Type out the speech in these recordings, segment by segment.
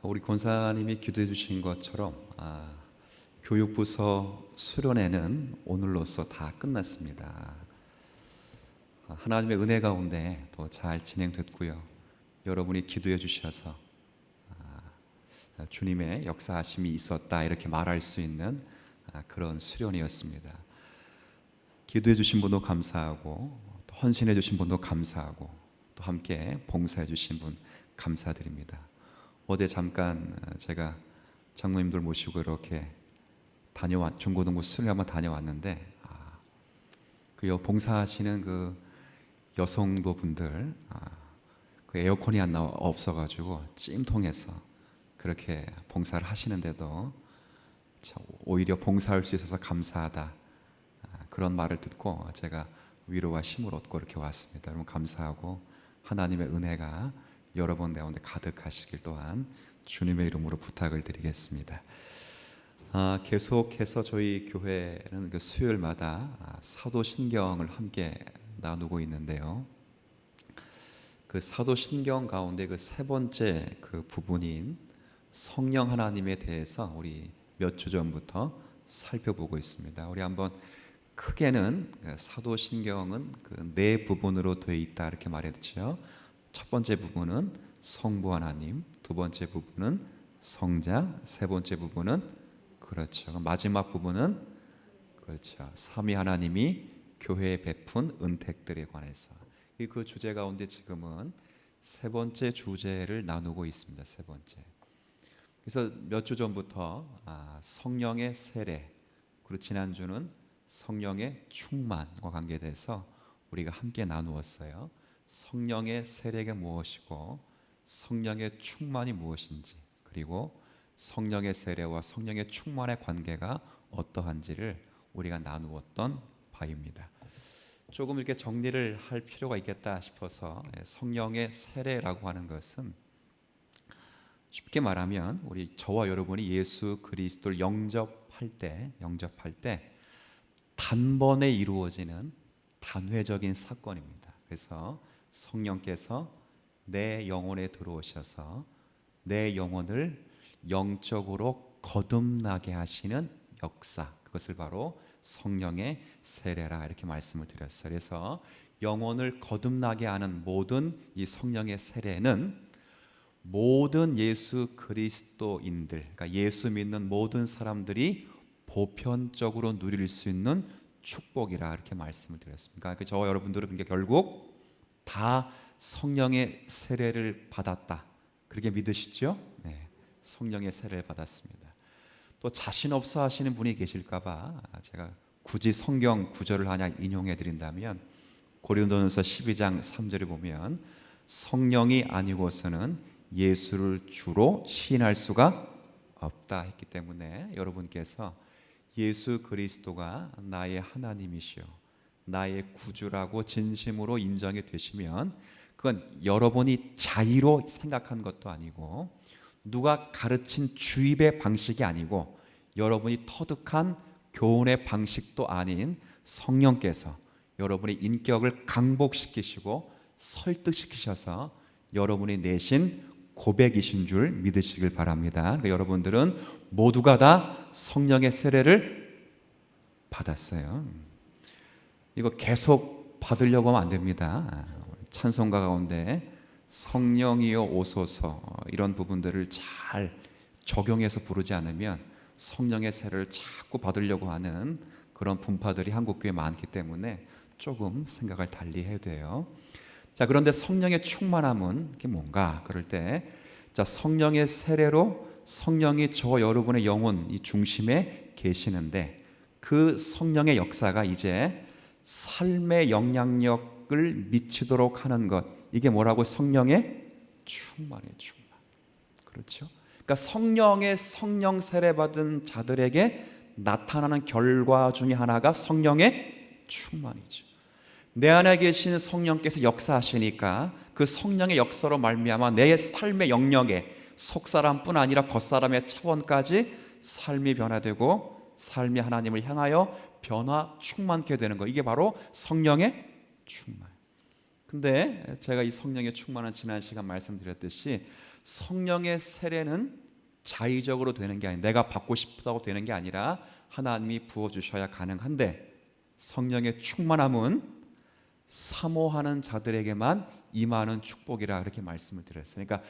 우리 권사님이 기도해 주신 것처럼 교육부서 수련회는 오늘로써 다 끝났습니다. 하나님의 은혜 가운데 또 잘 진행됐고요. 여러분이 기도해 주셔서 주님의 역사하심이 있었다 이렇게 말할 수 있는 그런 수련이었습니다. 기도해 주신 분도 감사하고 또 헌신해 주신 분도 감사하고 또 함께 봉사해 주신 분 감사드립니다. 어제 잠깐 제가 장로님들 모시고 이렇게 중고등부 수련회 한번 다녀왔는데 그 봉사하시는 그 여성도 분들 그 에어컨이 없어가지고 찜통에서 그렇게 봉사를 하시는데도 오히려 봉사할 수 있어서 감사하다 그런 말을 듣고 제가 위로와 힘을 얻고 이렇게 왔습니다. 여러분 감사하고 하나님의 은혜가 여러분 가운데 가득하시길 또한 주님의 이름으로 부탁을 드리겠습니다. 계속해서 저희 교회는 그 수요일마다 사도신경을 함께 나누고 있는데요. 그 사도신경 가운데 그 세 번째 그 부분인 성령 하나님에 대해서 우리 몇 주 전부터 살펴보고 있습니다. 우리 한번 크게는 사도신경은 그 네 부분으로 되어 있다 이렇게 말했죠. 첫 번째 부분은 성부 하나님, 두 번째 부분은 성자, 세 번째 부분은 그렇죠. 마지막 부분은 그렇죠. 삼위 하나님이 교회에 베푼 은택들에 관해서 그 주제 가운데 지금은 세 번째 주제를 나누고 있습니다. 세 번째. 그래서 몇 주 전부터 성령의 세례, 그리고 지난주는 성령의 충만과 관계돼서 우리가 함께 나누었어요. 성령의 세례가 무엇이고 성령의 충만이 무엇인지, 그리고 성령의 세례와 성령의 충만의 관계가 어떠한지를 우리가 나누었던 바입니다. 조금 이렇게 정리를 할 필요가 있겠다 싶어서 성령의 세례라고 하는 것은 쉽게 말하면 우리 저와 여러분이 예수 그리스도를 영접할 때 단번에 이루어지는 단회적인 사건입니다. 그래서 성령께서 내 영혼에 들어오셔서 내 영혼을 영적으로 거듭나게 하시는 역사, 그것을 바로 성령의 세례라 이렇게 말씀을 드렸어요. 그래서 영혼을 거듭나게 하는 모든 이 성령의 세례는 모든 예수 그리스도인들, 그러니까 예수 믿는 모든 사람들이 보편적으로 누릴 수 있는 축복이라 이렇게 말씀을 드렸습니다. 그러니까 저와 여러분들은 결국 다 성령의 세례를 받았다 그렇게 믿으시죠? 네, 성령의 세례를 받았습니다. 또 자신 없어 하시는 분이 계실까봐 제가 굳이 성경 구절을 하나 인용해 드린다면 고린도전서 12장 3절에 보면 성령이 아니고서는 예수를 주로 시인할 수가 없다 했기 때문에 여러분께서 예수 그리스도가 나의 하나님이시오, 나의 구주라고 진심으로 인정이 되시면 그건 여러분이 자의로 생각한 것도 아니고 누가 가르친 주입의 방식이 아니고 여러분이 터득한 교훈의 방식도 아닌 성령께서 여러분의 인격을 강복시키시고 설득시키셔서 여러분이 내신 고백이신 줄 믿으시길 바랍니다. 그러니까 여러분들은 모두가 다 성령의 세례를 받았어요. 이거 계속 받으려고 하면 안 됩니다. 찬송가 가운데 성령이여 오소서 이런 부분들을 잘 적용해서 부르지 않으면 성령의 세례를 자꾸 받으려고 하는 그런 분파들이 한국교회에 많기 때문에 조금 생각을 달리 해야 돼요. 자, 그런데 성령의 충만함은 그게 뭔가? 그럴 때 성령의 세례로 성령이 저 여러분의 영혼 이 중심에 계시는데 그 성령의 역사가 이제 삶의 영향력을 미치도록 하는 것, 이게 뭐라고? 성령의 충만이에요. 충만. 그렇죠? 그러니까 성령 세례 받은 자들에게 나타나는 결과 중에 하나가 성령의 충만이죠. 내 안에 계신 성령께서 역사하시니까 그 성령의 역사로 말미암아 내 삶의 영역에 속사람뿐 아니라 겉사람의 차원까지 삶이 변화되고 삶이 하나님을 향하여 변화 충만케 되는 것, 이게 바로 성령의 충만. 근데 제가 이 성령의 충만한 지난 시간 말씀드렸듯이 성령의 세례는 자의적으로 되는 게 아니라 내가 받고 싶다고 되는 게 아니라 하나님이 부어주셔야 가능한데, 성령의 충만함은 사모하는 자들에게만 임하는 축복이라 그렇게 말씀을 드렸어요. 그러니까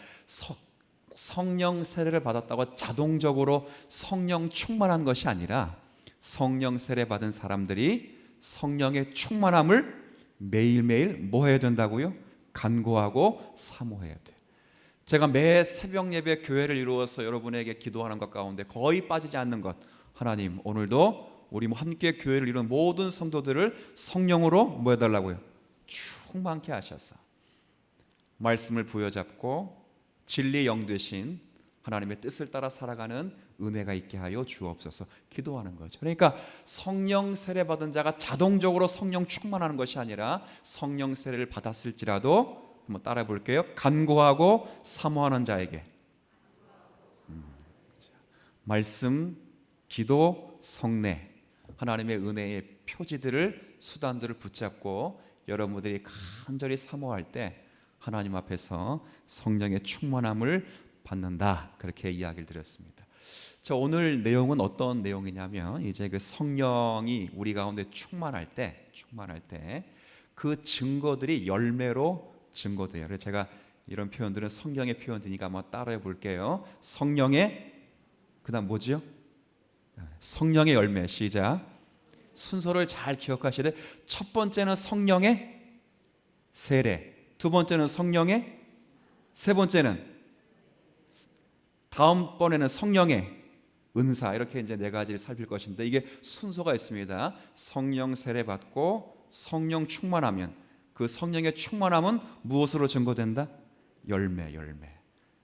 성령 세례를 받았다고 자동적으로 성령 충만한 것이 아니라 성령 세례 받은 사람들이 성령의 충만함을 매일매일 뭐 해야 된다고요? 간구하고 사모해야 돼. 제가 매 새벽 예배 교회를 이루어서 여러분에게 기도하는 것 가운데 거의 빠지지 않는 것, 하나님 오늘도 우리 함께 교회를 이룬 모든 성도들을 성령으로 뭐 해달라고요? 충만케 하셔서 말씀을 부여잡고 진리 영 되신 하나님의 뜻을 따라 살아가는 은혜가 있게 하여 주옵소서 기도하는 거죠. 그러니까 성령 세례 받은 자가 자동적으로 성령 충만하는 것이 아니라 성령 세례를 받았을지라도 한번 따라 볼게요. 간구하고 사모하는 자에게 말씀, 기도, 성례, 하나님의 은혜의 표지들을, 수단들을 붙잡고 여러분들이 간절히 사모할 때 하나님 앞에서 성령의 충만함을 받는다, 그렇게 이야기를 드렸습니다. 자, 오늘 내용은 어떤 내용이냐면 이제 그 성령이 우리 가운데 충만할 때 그 증거들이 열매로 증거돼요. 그래서 제가 이런 표현들은 성경의 표현이니까 한번 따라해 볼게요. 성령의, 그다음 뭐지요? 성령의 열매. 시작. 순서를 잘 기억하셔야 돼. 첫 번째는 성령의 세례, 두 번째는 성령의, 세 번째는 다음번에는 성령의 은사, 이렇게 이제 네 가지를 살필 것인데 이게 순서가 있습니다. 성령 세례 받고 성령 충만하면 그 성령의 충만함은 무엇으로 증거된다? 열매.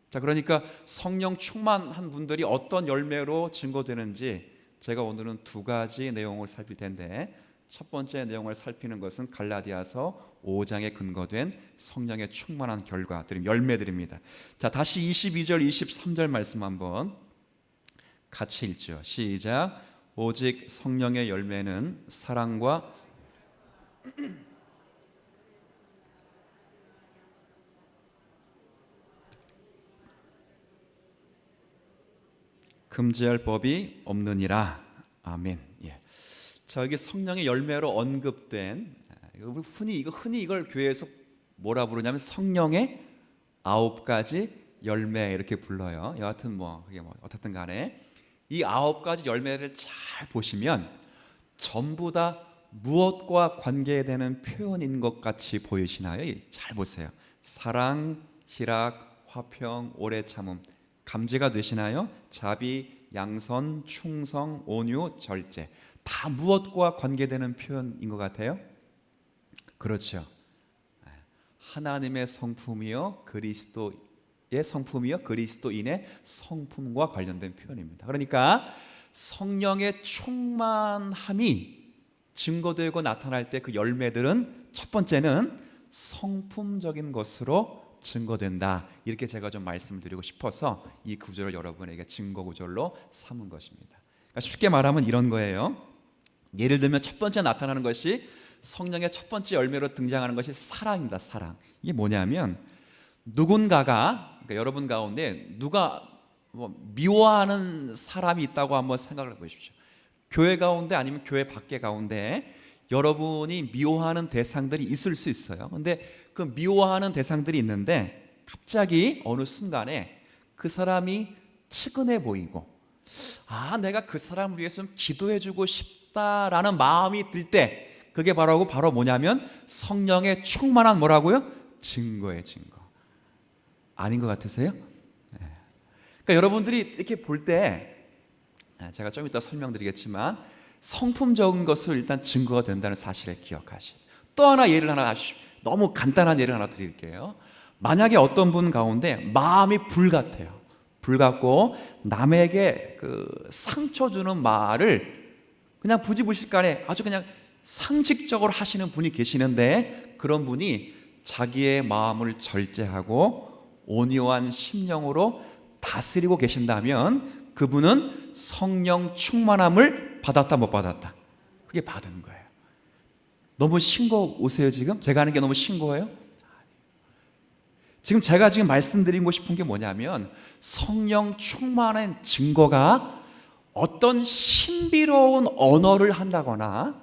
자, 그러니까 성령 충만한 분들이 어떤 열매로 증거되는지 제가 오늘은 두 가지 내용을 살필 텐데, 첫 번째 내용을 살피는 것은 갈라디아서 5장에 근거된 성령의 충만한 결과들, 열매들입니다. 자, 다시 22절 23절 말씀 한번 같이 읽죠. 시작. 오직 성령의 열매는 사랑과 금지할 법이 없느니라. 아멘. 예. 자, 여기 성령의 열매로 언급된, 흔히 이걸 교회에서 뭐라 부르냐면 성령의 9가지 열매 이렇게 불러요. 여하튼 그게 어떻든 간에 이 9가지 열매를 잘 보시면 전부 다 무엇과 관계되는 표현인 것 같이 보이시나요? 잘 보세요. 사랑, 희락, 화평, 오래 참음, 감지가 되시나요? 자비, 양선, 충성, 온유, 절제, 다 무엇과 관계되는 표현인 것 같아요? 그렇죠. 하나님의 성품이요 그리스도의 성품이요 그리스도인의 성품과 관련된 표현입니다. 그러니까 성령의 충만함이 증거되고 나타날 때 그 열매들은 첫 번째는 성품적인 것으로 증거된다, 이렇게 제가 좀 말씀드리고 싶어서 이 구절을 여러분에게 증거 구절로 삼은 것입니다. 그러니까 쉽게 말하면 이런 거예요. 예를 들면 첫 번째 나타나는 것이, 성령의 첫 번째 열매로 등장하는 것이 사랑입니다. 사랑. 이게 뭐냐면 누군가가, 그러니까 여러분 가운데 누가 미워하는 사람이 있다고 한번 생각을 해보십시오. 교회 가운데 아니면 교회 밖에 가운데 여러분이 미워하는 대상들이 있을 수 있어요. 근데 그 미워하는 대상들이 있는데 갑자기 어느 순간에 그 사람이 측은해 보이고, 내가 그 사람을 위해서 좀 기도해주고 싶다라는 마음이 들 때, 그게 바로 뭐냐면 성령의 충만한 뭐라고요? 증거예요. 증거. 아닌 것 같으세요? 그러니까 여러분들이 이렇게 볼 때, 제가 좀 이따 설명드리겠지만 성품적인 것을 일단 증거가 된다는 사실을 기억하시. 또 하나 예를 하나, 너무 간단한 예를 하나 드릴게요. 만약에 어떤 분 가운데 마음이 불같아요. 불같고 남에게 그 상처 주는 말을 그냥 부지불식간에 아주 그냥 상식적으로 하시는 분이 계시는데, 그런 분이 자기의 마음을 절제하고 온유한 심령으로 다스리고 계신다면 그분은 성령 충만함을 받았다 못 받았다? 그게 받은 거예요. 너무 싱거우세요 지금? 제가 하는 게 너무 싱거워요? 제가 말씀드리고 싶은 게 뭐냐면, 성령 충만한 증거가 어떤 신비로운 언어를 한다거나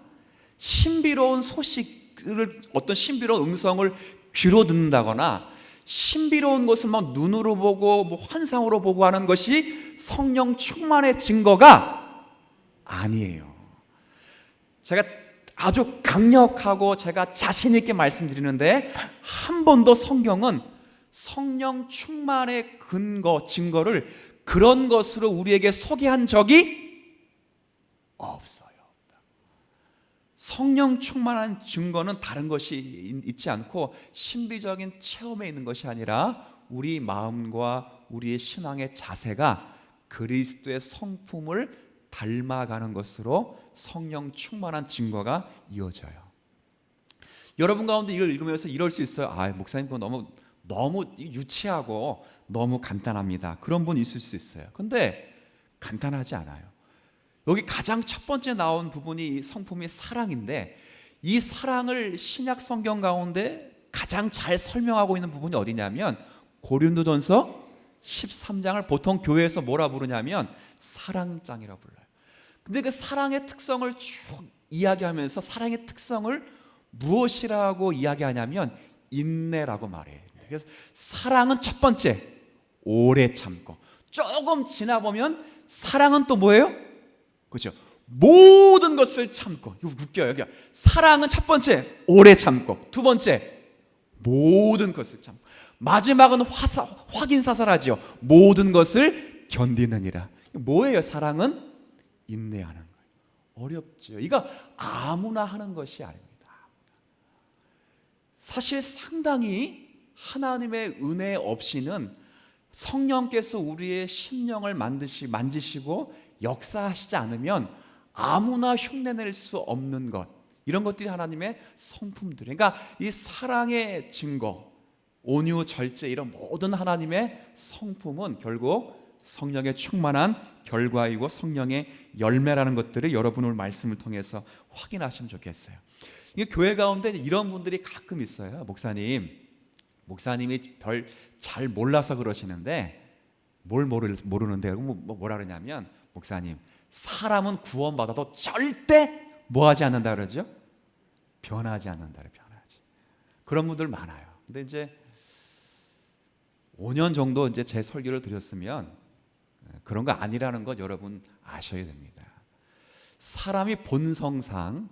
신비로운 소식을, 어떤 신비로운 음성을 귀로 듣는다거나 신비로운 것을 막 눈으로 보고 환상으로 보고 하는 것이 성령 충만의 증거가 아니에요. 제가 아주 강력하고 제가 자신 있게 말씀드리는데, 한 번도 성경은 성령 충만의 증거를 그런 것으로 우리에게 소개한 적이 없어요. 성령 충만한 증거는 다른 것이 있지 않고 신비적인 체험에 있는 것이 아니라 우리 마음과 우리의 신앙의 자세가 그리스도의 성품을 닮아가는 것으로 성령 충만한 증거가 이어져요. 여러분 가운데 이걸 읽으면서 이럴 수 있어요. 목사님 그거 너무 유치하고 너무 간단합니다. 그런 분 있을 수 있어요. 근데 간단하지 않아요. 여기 가장 첫 번째 나온 부분이 성품이 사랑인데, 이 사랑을 신약 성경 가운데 가장 잘 설명하고 있는 부분이 어디냐면 고린도전서 13장을 보통 교회에서 뭐라 부르냐면 사랑장이라 불러요. 근데 그 사랑의 특성을 쭉 이야기하면서 사랑의 특성을 무엇이라고 이야기하냐면 인내라고 말해요. 그래서 사랑은 첫 번째, 오래 참고. 조금 지나보면 사랑은 또 뭐예요? 그렇죠? 모든 것을 참고. 이거 웃겨요. 여기 사랑은 첫 번째, 오래 참고. 두 번째, 모든 것을 참고. 마지막은 확인사살하지요. 모든 것을 견디느니라. 뭐예요? 사랑은 인내하는 거예요. 어렵죠. 이거 아무나 하는 것이 아닙니다. 사실 상당히 하나님의 은혜 없이는 성령께서 우리의 심령을 만지시고 역사하시지 않으면 아무나 흉내낼 수 없는 것, 이런 것들이 하나님의 성품들이에요. 그러니까 이 사랑의 증거, 온유, 절제, 이런 모든 하나님의 성품은 결국 성령의 충만한 결과이고 성령의 열매라는 것들을 여러분의 말씀을 통해서 확인하시면 좋겠어요. 이게 교회 가운데 이런 분들이 가끔 있어요. 목사님이 별 잘 몰라서 그러시는데, 뭘 모르는데 뭐라 그러냐면, 목사님, 사람은 구원받아도 절대 뭐 하지 않는다 그러죠? 변하지 않는다. 변하지. 그런 분들 많아요. 근데 이제 5년 정도 이제 제 설교를 드렸으면 그런 거 아니라는 것 여러분 아셔야 됩니다. 사람이 본성상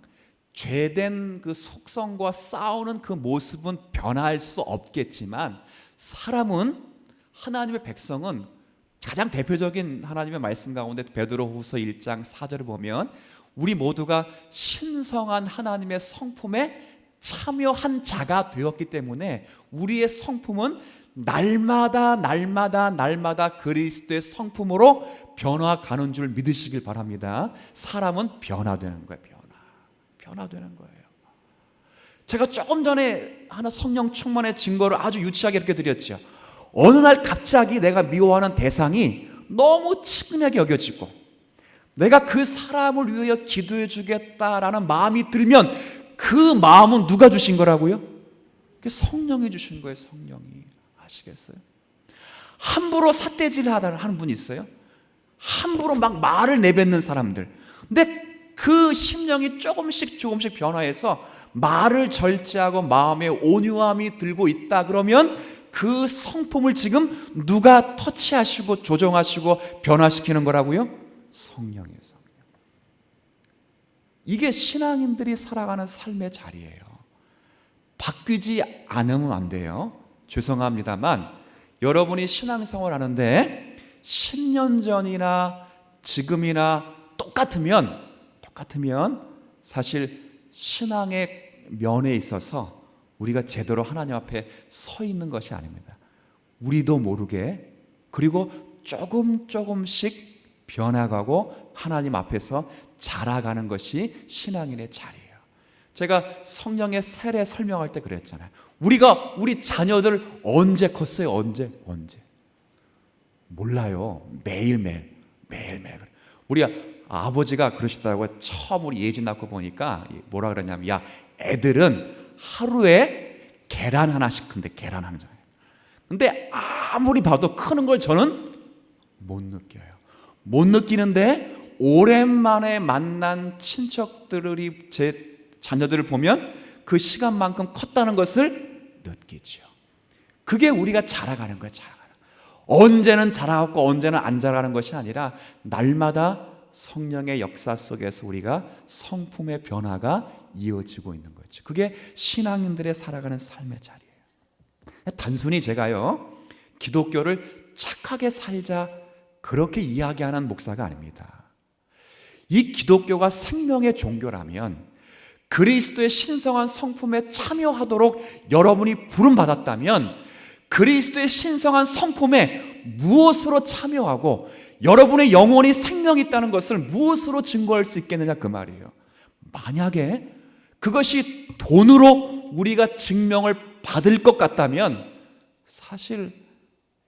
죄된 그 속성과 싸우는 그 모습은 변할 수 없겠지만, 사람은, 하나님의 백성은 가장 대표적인 하나님의 말씀 가운데 베드로후서 1장 4절을 보면 우리 모두가 신성한 하나님의 성품에 참여한 자가 되었기 때문에 우리의 성품은 날마다 그리스도의 성품으로 변화가는 줄 믿으시길 바랍니다. 사람은 변화되는 거예요. 변화되는 거예요. 제가 조금 전에 하나 성령 충만의 증거를 아주 유치하게 이렇게 드렸죠. 어느 날 갑자기 내가 미워하는 대상이 너무 친근하게 여겨지고 내가 그 사람을 위하여 기도해 주겠다라는 마음이 들면 그 마음은 누가 주신 거라고요? 성령이 주신 거예요. 성령이. 아시겠어요? 함부로 삿대질 하는 분이 있어요. 함부로 막 말을 내뱉는 사람들. 근데 그 심령이 조금씩 변화해서 말을 절제하고 마음에 온유함이 들고 있다 그러면 그 성품을 지금 누가 터치하시고 조정하시고 변화시키는 거라고요? 성령이에요. 성령. 이게 신앙인들이 살아가는 삶의 자리예요. 바뀌지 않으면 안 돼요. 죄송합니다만 여러분이 신앙생활 하는데 10년 전이나 지금이나 똑같으면 사실 신앙의 면에 있어서 우리가 제대로 하나님 앞에 서 있는 것이 아닙니다. 우리도 모르게, 그리고 조금씩 변화가고 하나님 앞에서 자라가는 것이 신앙인의 자리예요. 제가 성령의 세례 설명할 때 그랬잖아요. 우리 자녀들 언제 컸어요? 언제? 몰라요. 매일매일. 우리 아버지가 그러시더라고요. 처음 우리 예진 낳고 보니까 뭐라 그러냐면, 야, 애들은 하루에 계란 하나씩 큰대. 계란 하나. 근데 아무리 봐도 크는 걸 저는 못 느껴요. 못 느끼는데 오랜만에 만난 친척들이 제 자녀들을 보면 그 시간만큼 컸다는 것을 느끼죠. 그게 우리가 자라가는 거예요. 언제는 자라고 언제는 안 자라는 것이 아니라 날마다 성령의 역사 속에서 우리가 성품의 변화가 이어지고 있는 거죠. 그게 신앙인들의 살아가는 삶의 자리예요. 단순히 제가요, 기독교를 착하게 살자 그렇게 이야기하는 목사가 아닙니다. 이 기독교가 생명의 종교라면 그리스도의 신성한 성품에 참여하도록 여러분이 부름받았다면 그리스도의 신성한 성품에 무엇으로 참여하고 여러분의 영혼이 생명이 있다는 것을 무엇으로 증거할 수 있겠느냐 그 말이에요. 만약에 그것이 돈으로 우리가 증명을 받을 것 같다면 사실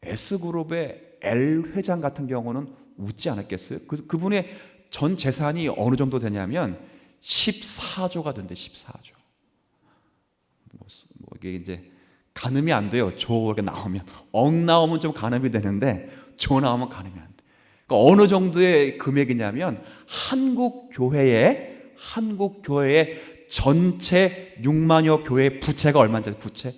S그룹의 L 회장 같은 경우는 웃지 않았겠어요? 그분의 전 재산이 어느 정도 되냐면 14조가 된대. 14조. 이게 이제 가늠이 안 돼요. 조가 나오면 억 나오면 좀 가늠이 되는데 조 나오면 가늠이 안 돼. 그러니까 어느 정도의 금액이냐면 한국 교회의 전체 6만여 교회 부채가 얼마인지 부채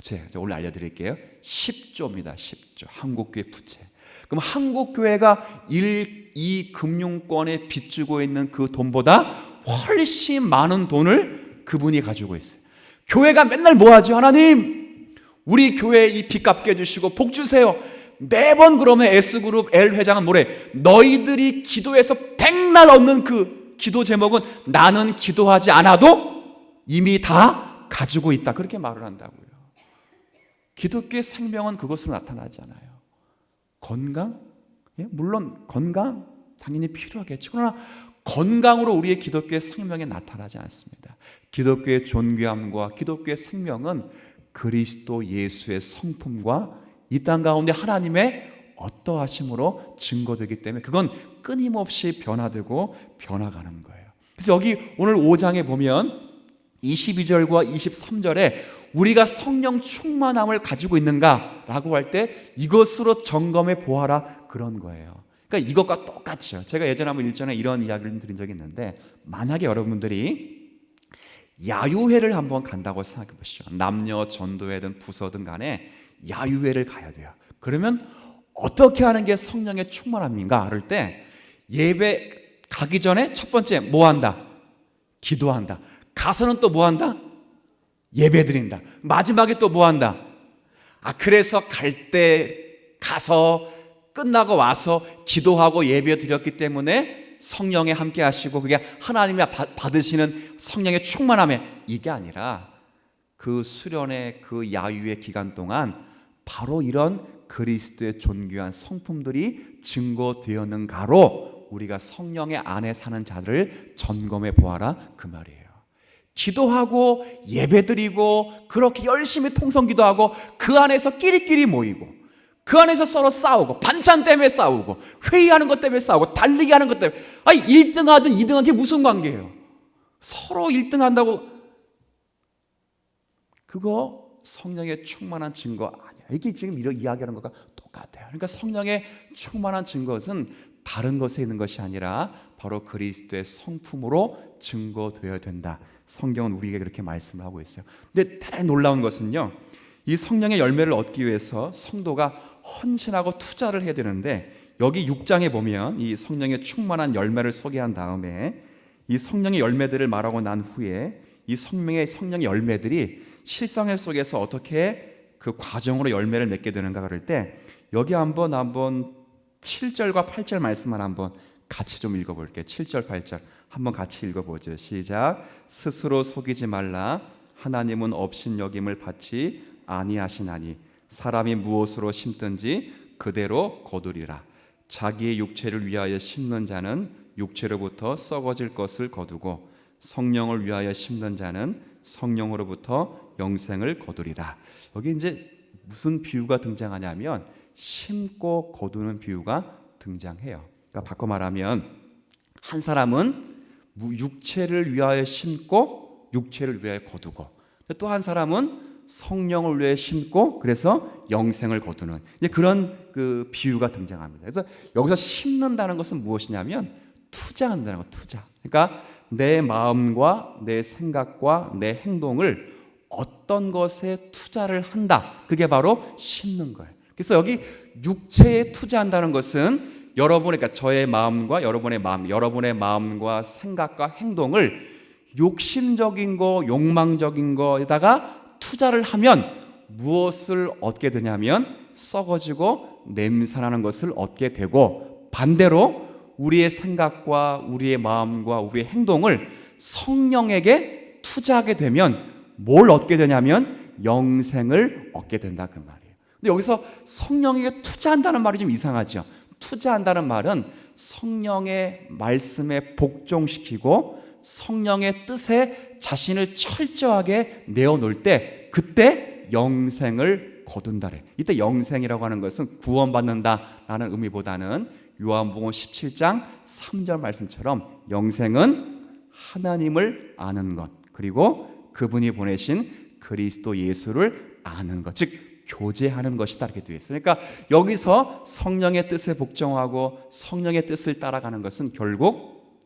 제가 오늘 알려드릴게요. 10조입니다. 10조 한국교회 부채. 그럼 한국교회가 이 금융권에 빚지고 있는 그 돈보다 훨씬 많은 돈을 그분이 가지고 있어요. 교회가 맨날 뭐 하죠? 하나님 우리 교회 이 빚 갚게 해주시고 복 주세요. 매번 그러면 S그룹 L 회장은 뭐래? 너희들이 기도해서 백날 얻는 그 기도 제목은 나는 기도하지 않아도 이미 다 가지고 있다. 그렇게 말을 한다고요. 기독교의 생명은 그것으로 나타나지 않아요. 건강? 예? 물론 건강 당연히 필요하겠죠. 그러나 건강으로 우리의 기독교의 생명에 나타나지 않습니다. 기독교의 존귀함과 기독교의 생명은 그리스도 예수의 성품과 이 땅 가운데 하나님의 어떠하심으로 증거되기 때문에 그건 끊임없이 변화되고 변화가는 거예요. 그래서 여기 오늘 5장에 보면 22절과 23절에 우리가 성령 충만함을 가지고 있는가라고 할 때 이것으로 점검해 보아라 그런 거예요. 그러니까 이것과 똑같죠. 제가 예전에 한번 일전에 이런 이야기를 드린 적이 있는데 만약에 여러분들이 야유회를 한번 간다고 생각해 보시죠. 남녀 전도회든 부서든 간에 야유회를 가야 돼요. 그러면 어떻게 하는 게 성령의 충만함인가 할 때 예배 가기 전에 첫 번째 뭐 한다? 기도한다. 가서는 또 뭐 한다? 예배 드린다. 마지막에 또 뭐 한다? 그래서 갈 때 가서 끝나고 와서 기도하고 예배 드렸기 때문에 성령에 함께 하시고 그게 하나님이 받으시는 성령의 충만함에 이게 아니라 그 수련의 그 야유의 기간 동안 바로 이런 그리스도의 존귀한 성품들이 증거되었는가로 우리가 성령의 안에 사는 자들을 점검해 보아라 그 말이에요. 기도하고 예배드리고 그렇게 열심히 통성기도하고 그 안에서 끼리끼리 모이고 그 안에서 서로 싸우고 반찬 때문에 싸우고 회의하는 것 때문에 싸우고 달리기 하는 것 때문에 1등하든 2등하든 게 무슨 관계예요? 서로 1등한다고 그거 성령의 충만한 증거 아니야. 이게 지금 이런 이야기하는 것과 똑같아요. 그러니까 성령의 충만한 증거는 다른 것에 있는 것이 아니라 바로 그리스도의 성품으로 증거되어야 된다. 성경은 우리에게 그렇게 말씀을 하고 있어요. 근데 대단히 놀라운 것은요, 이 성령의 열매를 얻기 위해서 성도가 헌신하고 투자를 해야 되는데 여기 6장에 보면 이 성령의 충만한 열매를 소개한 다음에 이 성령의 열매들을 말하고 난 후에 이 성령의 열매들이 실상 속에서 어떻게 그 과정으로 열매를 맺게 되는가 그럴 때 여기 한번 7절과 8절 말씀만 한번 같이 좀 읽어볼게요. 7절 8절 한번 같이 읽어보죠. 시작. 스스로 속이지 말라. 하나님은 업신여김을 받지 아니하시나니 사람이 무엇으로 심든지 그대로 거두리라. 자기의 육체를 위하여 심는 자는 육체로부터 썩어질 것을 거두고 성령을 위하여 심는 자는 성령으로부터 영생을 거두리라. 여기 이제 무슨 비유가 등장하냐면 심고 거두는 비유가 등장해요. 그러니까 바꿔 말하면 한 사람은 육체를 위하여 심고 육체를 위하여 거두고 또 한 사람은 성령을 위해 심고 그래서 영생을 거두는 이제 그런 그 비유가 등장합니다. 그래서 여기서 심는다는 것은 무엇이냐면 투자한다는 것, 투자. 그러니까 내 마음과 내 생각과 내 행동을 어떤 것에 투자를 한다. 그게 바로 심는 거예요. 그래서 여기 육체에 투자한다는 것은 그러니까 저의 마음과 여러분의 마음과 생각과 행동을 욕심적인 거, 욕망적인 거에다가 투자를 하면 무엇을 얻게 되냐면 썩어지고 냄새나는 것을 얻게 되고, 반대로 우리의 생각과 우리의 마음과 우리의 행동을 성령에게 투자하게 되면 뭘 얻게 되냐면 영생을 얻게 된다, 그 말이에요. 근데 여기서 성령에게 투자한다는 말이 좀 이상하죠. 투자한다는 말은 성령의 말씀에 복종시키고 성령의 뜻에 자신을 철저하게 내어놓을 때 그때 영생을 거둔다래. 이때 영생이라고 하는 것은 구원받는다라는 의미보다는 요한복음 17장 3절 말씀처럼 영생은 하나님을 아는 것, 그리고 그분이 보내신 그리스도 예수를 아는 것, 즉 교제하는 것이다, 이렇게 되어 있어요. 그러니까 여기서 성령의 뜻에 복종하고 성령의 뜻을 따라가는 것은 결국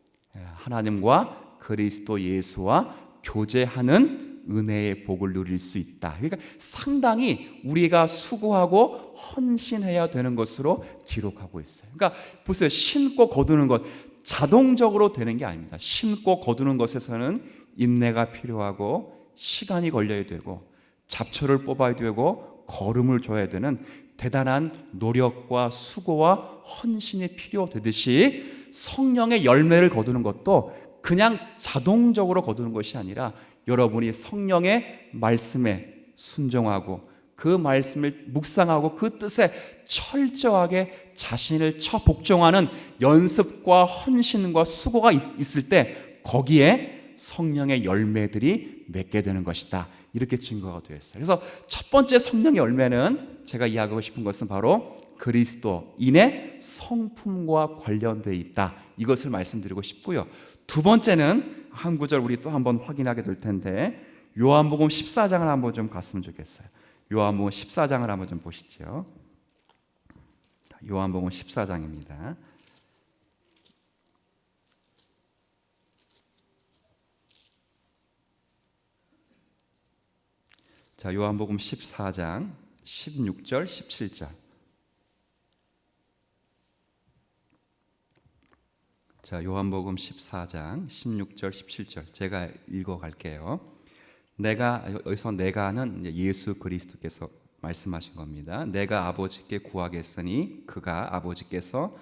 하나님과 그리스도 예수와 교제하는 은혜의 복을 누릴 수 있다. 그러니까 상당히 우리가 수고하고 헌신해야 되는 것으로 기록하고 있어요. 그러니까 보세요. 심고 거두는 것 자동적으로 되는 게 아닙니다. 심고 거두는 것에서는 인내가 필요하고 시간이 걸려야 되고 잡초를 뽑아야 되고 걸음을 줘야 되는 대단한 노력과 수고와 헌신이 필요되듯이 성령의 열매를 거두는 것도 그냥 자동적으로 거두는 것이 아니라 여러분이 성령의 말씀에 순종하고 그 말씀을 묵상하고 그 뜻에 철저하게 자신을 복종하는 연습과 헌신과 수고가 있을 때 거기에 성령의 열매들이 맺게 되는 것이다, 이렇게 증거가 되었어요. 그래서 첫 번째 성령의 열매는 제가 이야기하고 싶은 것은 바로 그리스도인의 성품과 관련되어 있다, 이것을 말씀드리고 싶고요. 두 번째는 한 구절 우리 또 한번 확인하게 될 텐데 요한복음 14장을 한번 좀 갔으면 좋겠어요. 요한복음 14장을 한번 좀 보시죠. 요한복음 14장입니다. 자, 요한복음 14장 16절 17절. 자, 요한복음 14장 16절 17절 제가 읽어갈게요. 여기서 내가는 예수 그리스도께서 말씀하신 겁니다. 내가 아버지께 구하겠으니 그가 아버지께서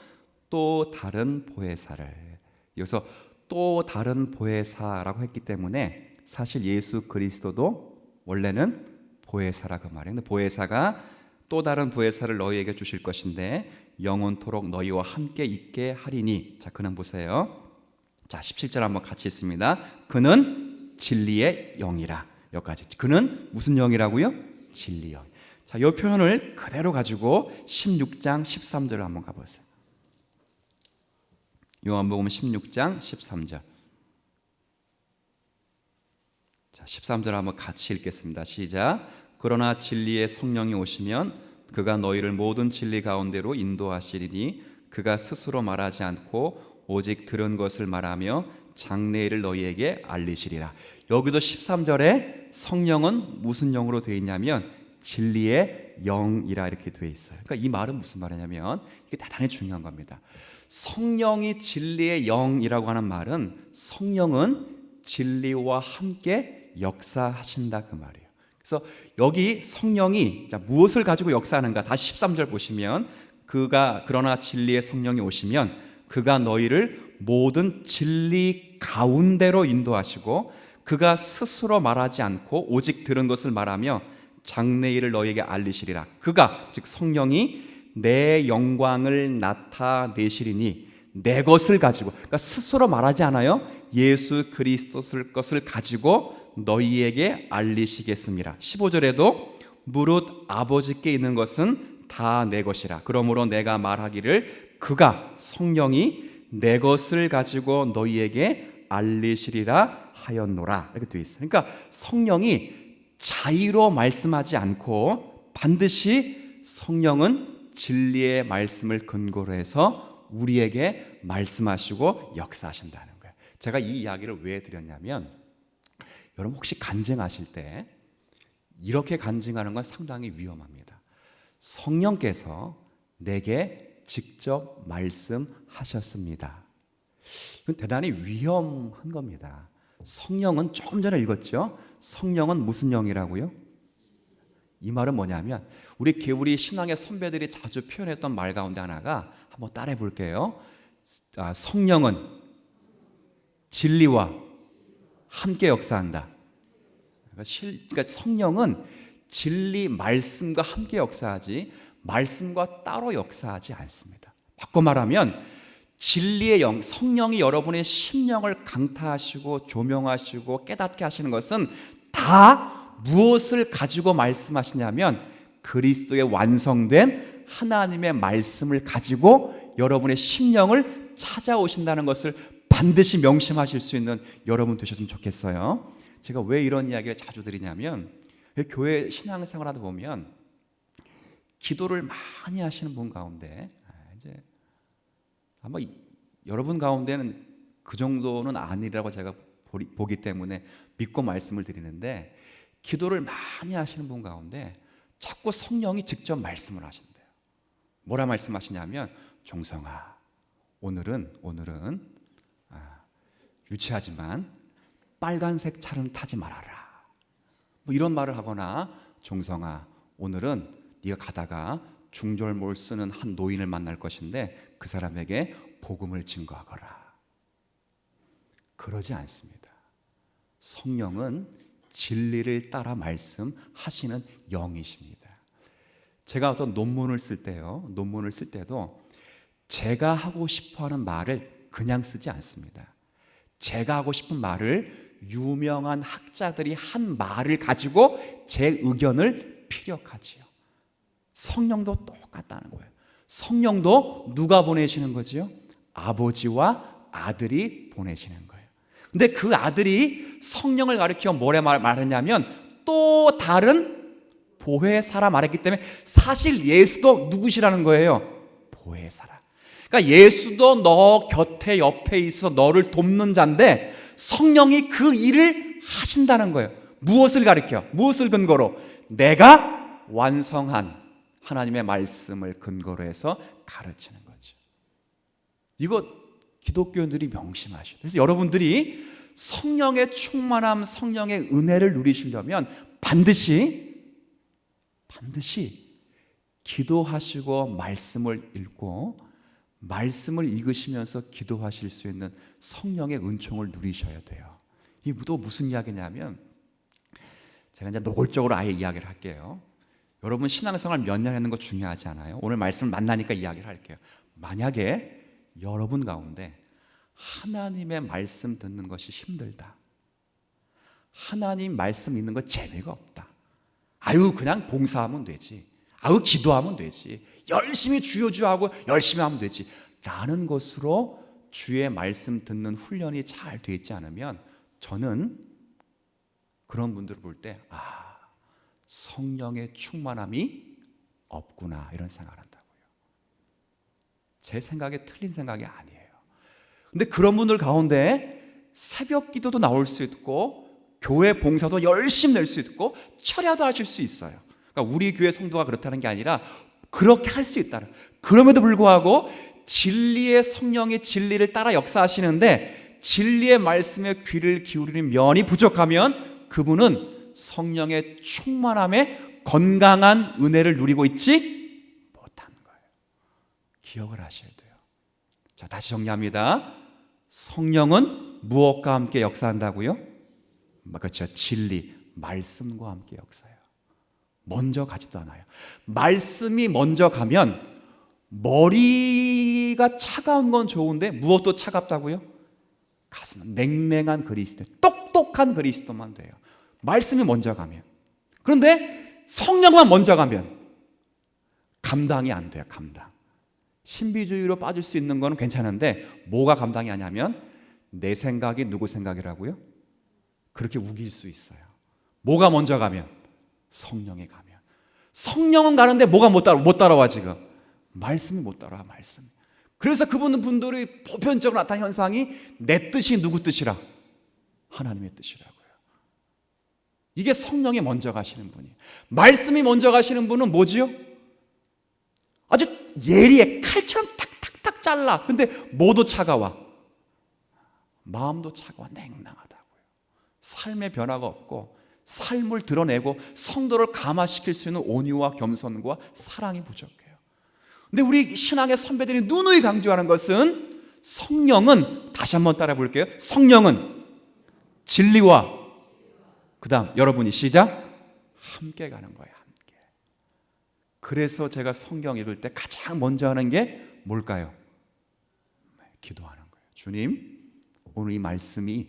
또 다른 보혜사를, 여기서 또 다른 보혜사라고 했기 때문에 사실 예수 그리스도도 원래는 보혜사라고 말해요. 근데 보혜사가 또 다른 보혜사를 너희에게 주실 것인데 영원토록 너희와 함께 있게 하리니. 자, 그는 보세요. 자, 17절 한번 같이 읽습니다. 그는 진리의 영이라. 여기까지. 그는 무슨 영이라고요? 진리 영. 자, 이 표현을 그대로 가지고 16장 13절을 한번 가보세요. 요한복음 16장 13절. 자, 13절 한번 같이 읽겠습니다. 시작. 그러나 진리의 성령이 오시면 그가 너희를 모든 진리 가운데로 인도하시리니 그가 스스로 말하지 않고 오직 들은 것을 말하며 장래일을 너희에게 알리시리라. 여기도 13절에 성령은 무슨 영으로 되어 있냐면 진리의 영이라 이렇게 되어 있어요. 그러니까 이 말은 무슨 말이냐면 이게 대단히 중요한 겁니다. 성령이 진리의 영이라고 하는 말은 성령은 진리와 함께 역사하신다, 그 말이에요. 그래서 여기 성령이 무엇을 가지고 역사하는가? 다시 13절 보시면 그러나 진리의 성령이 오시면 그가 너희를 모든 진리 가운데로 인도하시고 그가 스스로 말하지 않고 오직 들은 것을 말하며 장래일을 너희에게 알리시리라. 그가 즉 성령이 내 영광을 나타내시리니 내 것을 가지고, 그러니까 스스로 말하지 않아요. 예수 그리스도 것을 가지고 너희에게 알리시겠습니다. 15절에도 무릇 아버지께 있는 것은 다 내 것이라. 그러므로 내가 말하기를 그가 성령이 내 것을 가지고 너희에게 알리시리라 하였노라, 이렇게 되어 있어요. 그러니까 성령이 자의로 말씀하지 않고 반드시 성령은 진리의 말씀을 근거로 해서 우리에게 말씀하시고 역사하신다는 거예요. 제가 이 이야기를 왜 드렸냐면, 여러분 혹시 간증하실 때 이렇게 간증하는 건 상당히 위험합니다. 성령께서 내게 직접 말씀하셨습니다. 이건 대단히 위험한 겁니다. 성령은 조금 전에 읽었죠? 성령은 무슨 영이라고요? 이 말은 뭐냐면, 우리 신앙의 선배들이 자주 표현했던 말 가운데 하나가, 한번 따라해 볼게요. 성령은 진리와 함께 역사한다. 그러니까 성령은 진리 말씀과 함께 역사하지 말씀과 따로 역사하지 않습니다. 바꿔 말하면 진리의 영, 성령이 여러분의 심령을 강타하시고 조명하시고 깨닫게 하시는 것은 다 무엇을 가지고 말씀하시냐면 그리스도의 완성된 하나님의 말씀을 가지고 여러분의 심령을 찾아오신다는 것을 반드시 명심하실 수 있는 여러분 되셨으면 좋겠어요. 제가 왜 이런 이야기를 자주 드리냐면, 교회 신앙생활하다 보면 기도를 많이 하시는 분 가운데, 이제 아마 여러분 가운데는 그 정도는 아니라고 제가 보기 때문에 믿고 말씀을 드리는데, 기도를 많이 하시는 분 가운데 자꾸 성령이 직접 말씀을 하신대요. 뭐라 말씀하시냐면, 종성아, 오늘은 유치하지만 빨간색 차를 타지 말아라, 뭐 이런 말을 하거나, 종성아, 오늘은 네가 가다가 중절모를 쓰는 한 노인을 만날 것인데 그 사람에게 복음을 증거하거라. 그러지 않습니다. 성령은 진리를 따라 말씀하시는 영이십니다. 제가 어떤 논문을 쓸 때도 제가 하고 싶어하는 말을 그냥 쓰지 않습니다. 제가 하고 싶은 말을 유명한 학자들이 한 말을 가지고 제 의견을 피력하지요. 성령도 똑같다는 거예요. 성령도 누가 보내시는 거지요? 아버지와 아들이 보내시는 거예요. 근데 그 아들이 성령을 가리켜 뭐래 말했냐면, 또 다른 보혜사라 말했기 때문에 사실 예수도 누구시라는 거예요? 보혜사라. 그러니까 예수도 너 곁에 옆에 있어 너를 돕는 자인데 성령이 그 일을 하신다는 거예요. 무엇을 가리켜? 무엇을 근거로? 내가 완성한 하나님의 말씀을 근거로 해서 가르치는 거죠. 이거 기독교인들이 명심하셔야 돼요. 그래서 여러분들이 성령의 충만함, 성령의 은혜를 누리시려면 반드시 기도하시고 말씀을 읽고 말씀을 읽으시면서 기도하실 수 있는 성령의 은총을 누리셔야 돼요. 이 또 무슨 이야기냐면, 제가 이제 노골적으로 아예 이야기를 할게요. 여러분 신앙생활 몇 년 했는 거 중요하지 않아요? 오늘 말씀 만나니까 이야기를 할게요. 만약에 여러분 가운데 하나님의 말씀 듣는 것이 힘들다, 하나님 말씀 읽는 거 재미가 없다, 그냥 봉사하면 되지, 기도하면 되지, 열심히 주여주하고 열심히 하면 되지 라는 것으로 주의 말씀 듣는 훈련이 잘 되어 있지 않으면, 저는 그런 분들을 볼 때 성령의 충만함이 없구나 이런 생각을 한다고요. 제 생각에 틀린 생각이 아니에요. 근데 그런 분들 가운데 새벽 기도도 나올 수 있고 교회 봉사도 열심히 낼 수 있고 철야도 하실 수 있어요. 그러니까 우리 교회 성도가 그렇다는 게 아니라 그렇게 할 수 있다는. 그럼에도 불구하고 진리의 성령이 진리를 따라 역사하시는데 진리의 말씀에 귀를 기울이는 면이 부족하면 그분은 성령의 충만함에 건강한 은혜를 누리고 있지 못하는 거예요. 기억을 하셔야 돼요. 자, 다시 정리합니다. 성령은 무엇과 함께 역사한다고요? 그렇죠. 진리, 말씀과 함께 역사해요. 먼저 가지도 않아요. 말씀이 먼저 가면 머리가 차가운 건 좋은데 무엇도 차갑다고요? 가슴은 냉랭한 그리스도, 똑똑한 그리스도만 돼요. 말씀이 먼저 가면. 그런데 성령만 먼저 가면 감당이 안 돼요. 감당. 신비주의로 빠질 수 있는 건 괜찮은데 뭐가 감당이 하냐면 내 생각이 누구 생각이라고요? 그렇게 우길 수 있어요. 뭐가 먼저 가면? 성령이 가면. 성령은 가는데 뭐가 못 따라와 지금? 말씀이 못 따라와, 말씀이. 그래서 그분들이 보편적으로 나타난 현상이 내 뜻이 누구 뜻이라? 하나님의 뜻이라고요. 이게 성령이 먼저 가시는 분이에요. 말씀이 먼저 가시는 분은 뭐지요? 아주 예리해. 칼처럼 탁탁탁 잘라. 근데 뭐도 차가워? 마음도 차가워. 냉랭하다고요. 삶의 변화가 없고 삶을 드러내고 성도를 감화시킬 수 있는 온유와 겸손과 사랑이 부족해요. 근데 우리 신앙의 선배들이 누누이 강조하는 것은 성령은, 다시 한번 따라 볼게요. 성령은 진리와 그 다음 여러분이 시작 함께 가는 거예요. 함께. 그래서 제가 성경 읽을 때 가장 먼저 하는 게 뭘까요? 기도하는 거예요. 주님, 오늘 이 말씀이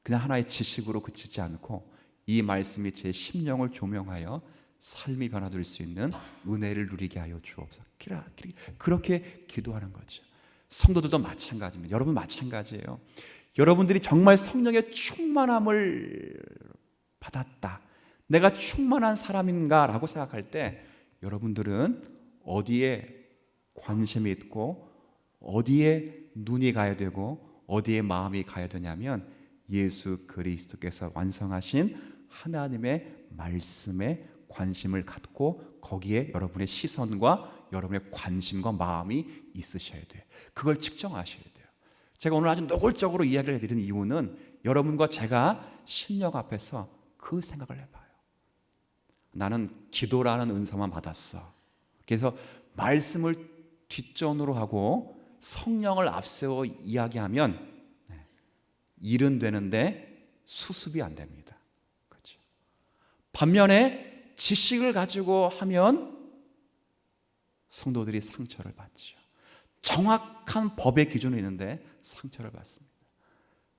그냥 하나의 지식으로 그치지 않고 이 말씀이 제 심령을 조명하여 삶이 변화될 수 있는 은혜를 누리게 하여 주옵소서. 그렇게 기도하는 거죠. 성도들도 마찬가지입니다. 여러분 마찬가지예요. 여러분들이 정말 성령의 충만함을 받았다, 내가 충만한 사람인가 라고 생각할 때 여러분들은 어디에 관심이 있고 어디에 눈이 가야 되고 어디에 마음이 가야 되냐면 예수 그리스도께서 완성하신 하나님의 말씀에 관심을 갖고 거기에 여러분의 시선과 여러분의 관심과 마음이 있으셔야 돼요. 그걸 측정하셔야 돼요. 제가 오늘 아주 노골적으로 이야기를 해드리는 이유는 여러분과 제가 심령 앞에서 그 생각을 해봐요. 나는 기도라는 은사만 받았어. 그래서 말씀을 뒷전으로 하고 성령을 앞세워 이야기하면 일은 되는데 수습이 안 됩니다. 그렇죠? 반면에 지식을 가지고 하면 성도들이 상처를 받죠. 정확한 법의 기준이 있는데 상처를 받습니다.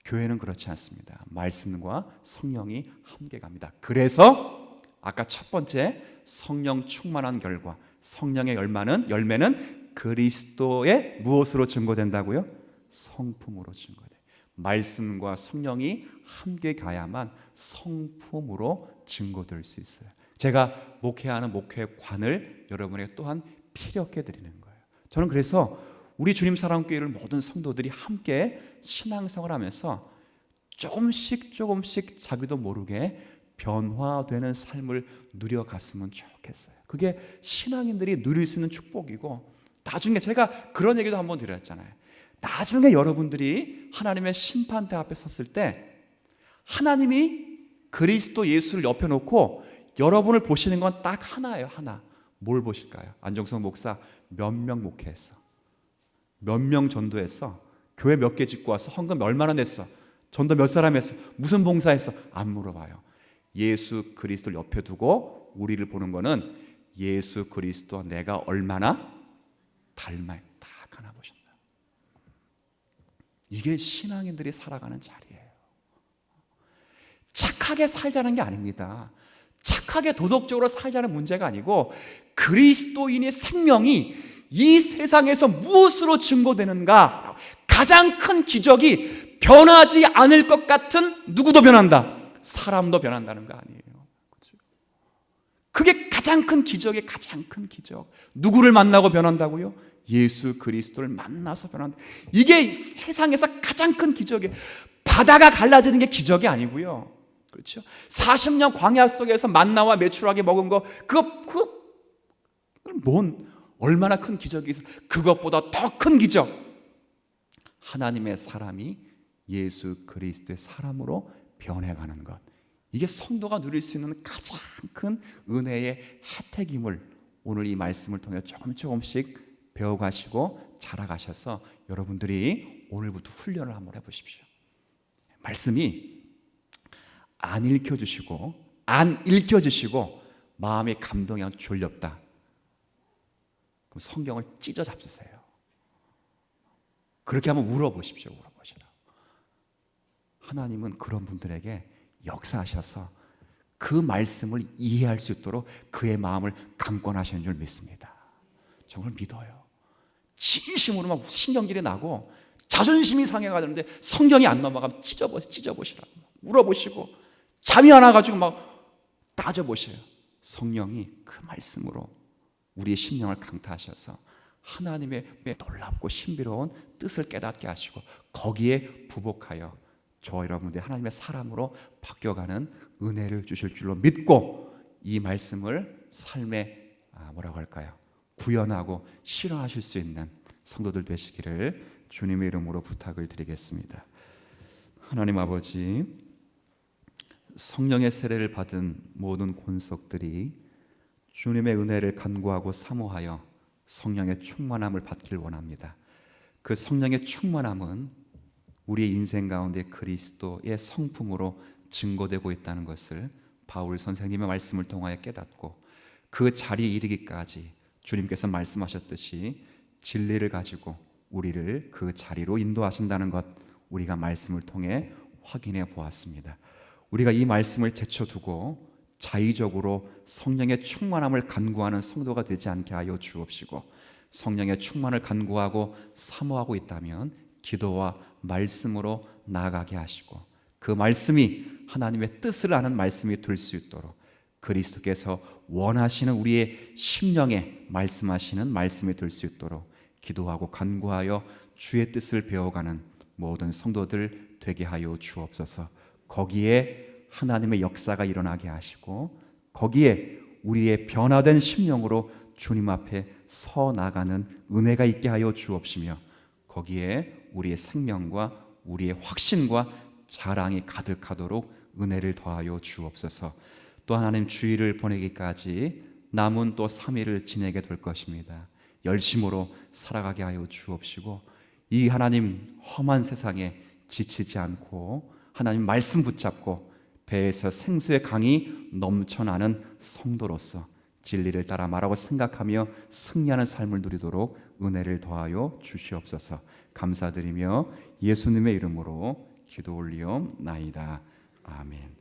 교회는 그렇지 않습니다. 말씀과 성령이 함께 갑니다. 그래서 아까 첫 번째 성령 충만한 결과, 성령의 열매는 그리스도의 무엇으로 증거된다고요? 성품으로 증거돼요. 말씀과 성령이 함께 가야만 성품으로 증거될 수 있어요. 제가 목회하는 목회관을 여러분에게 또한 필요 없게 드리는 거예요. 저는 그래서 우리 주님 사랑교회를 모든 성도들이 함께 신앙생활을 하면서 조금씩 자기도 모르게 변화되는 삶을 누려갔으면 좋겠어요. 그게 신앙인들이 누릴 수 있는 축복이고, 나중에 제가 그런 얘기도 한번 드렸잖아요. 나중에 여러분들이 하나님의 심판대 앞에 섰을 때 하나님이 그리스도 예수를 옆에 놓고 여러분을 보시는 건 딱 하나예요. 하나. 뭘 보실까요? 안정성 목사 몇 명 목회했어? 몇 명 전도했어? 교회 몇 개 짓고 왔어? 헌금 얼마나 냈어? 전도 몇 사람 했어? 무슨 봉사했어? 안 물어봐요. 예수 그리스도를 옆에 두고 우리를 보는 거는 예수 그리스도와 내가 얼마나 닮아요. 딱 하나 보신다. 이게 신앙인들이 살아가는 자리예요. 착하게 살자는 게 아닙니다. 착하게 도덕적으로 살자는 문제가 아니고 그리스도인의 생명이 이 세상에서 무엇으로 증거되는가, 가장 큰 기적이 변하지 않을 것 같은 누구도 변한다, 사람도 변한다는 거 아니에요. 그렇죠? 그게 가장 큰 기적의 가장 큰 기적. 누구를 만나고 변한다고요? 예수 그리스도를 만나서 변한다. 이게 세상에서 가장 큰 기적이에요. 바다가 갈라지는 게 기적이 아니고요. 그렇죠? 40년 광야 속에서 만나와 메추라기 먹은 거, 그거 뭔 얼마나 큰 기적이 있어. 그것보다 더 큰 기적, 하나님의 사람이 예수 그리스도의 사람으로 변해가는 것. 이게 성도가 누릴 수 있는 가장 큰 은혜의 혜택임을 오늘 이 말씀을 통해 조금씩 배워가시고 자라가셔서 여러분들이 오늘부터 훈련을 한번 해보십시오. 말씀이 안 읽혀주시고 마음의 감동이 졸렵다, 그럼 성경을 찢어 잡수세요. 그렇게 한번 울어보십시오. 하나님은 그런 분들에게 역사하셔서 그 말씀을 이해할 수 있도록 그의 마음을 강권하시는 줄 믿습니다. 정말 믿어요. 진심으로 막 신경질이 나고 자존심이 상해가 되는데 성경이 안 넘어가면 찢어보시라고 울어보시고, 잠이 안 와가지고 막 따져보셔요. 성령이 그 말씀으로 우리의 심령을 강타하셔서 하나님의 놀랍고 신비로운 뜻을 깨닫게 하시고 거기에 부복하여 저와 여러분들이 하나님의 사람으로 바뀌어가는 은혜를 주실 줄로 믿고 이 말씀을 삶에 뭐라고 할까요? 구현하고 실현하실 수 있는 성도들 되시기를 주님의 이름으로 부탁을 드리겠습니다. 하나님 아버지, 성령의 세례를 받은 모든 권속들이 주님의 은혜를 간구하고 사모하여 성령의 충만함을 받기를 원합니다. 그 성령의 충만함은 우리의 인생 가운데 그리스도의 성품으로 증거되고 있다는 것을 바울 선생님의 말씀을 통하여 깨닫고 그 자리에 이르기까지 주님께서 말씀하셨듯이 진리를 가지고 우리를 그 자리로 인도하신다는 것, 우리가 말씀을 통해 확인해 보았습니다. 우리가 이 말씀을 제쳐두고 자의적으로 성령의 충만함을 간구하는 성도가 되지 않게 하여 주옵시고, 성령의 충만을 간구하고 사모하고 있다면 기도와 말씀으로 나아가게 하시고 그 말씀이 하나님의 뜻을 아는 말씀이 될 수 있도록 그리스도께서 원하시는 우리의 심령에 말씀하시는 말씀이 될 수 있도록 기도하고 간구하여 주의 뜻을 배워가는 모든 성도들 되게 하여 주옵소서. 거기에 하나님의 역사가 일어나게 하시고 거기에 우리의 변화된 심령으로 주님 앞에 서 나가는 은혜가 있게 하여 주옵시며 거기에 우리의 생명과 우리의 확신과 자랑이 가득하도록 은혜를 더하여 주옵소서. 또 하나님 주일을 보내기까지 남은 또 3일을 지내게 될 것입니다. 열심으로 살아가게 하여 주옵시고 이 하나님 험한 세상에 지치지 않고 하나님 말씀 붙잡고 배에서 생수의 강이 넘쳐나는 성도로서 진리를 따라 말하고 생각하며 승리하는 삶을 누리도록 은혜를 더하여 주시옵소서. 감사드리며 예수님의 이름으로 기도 올리옵나이다. 아멘.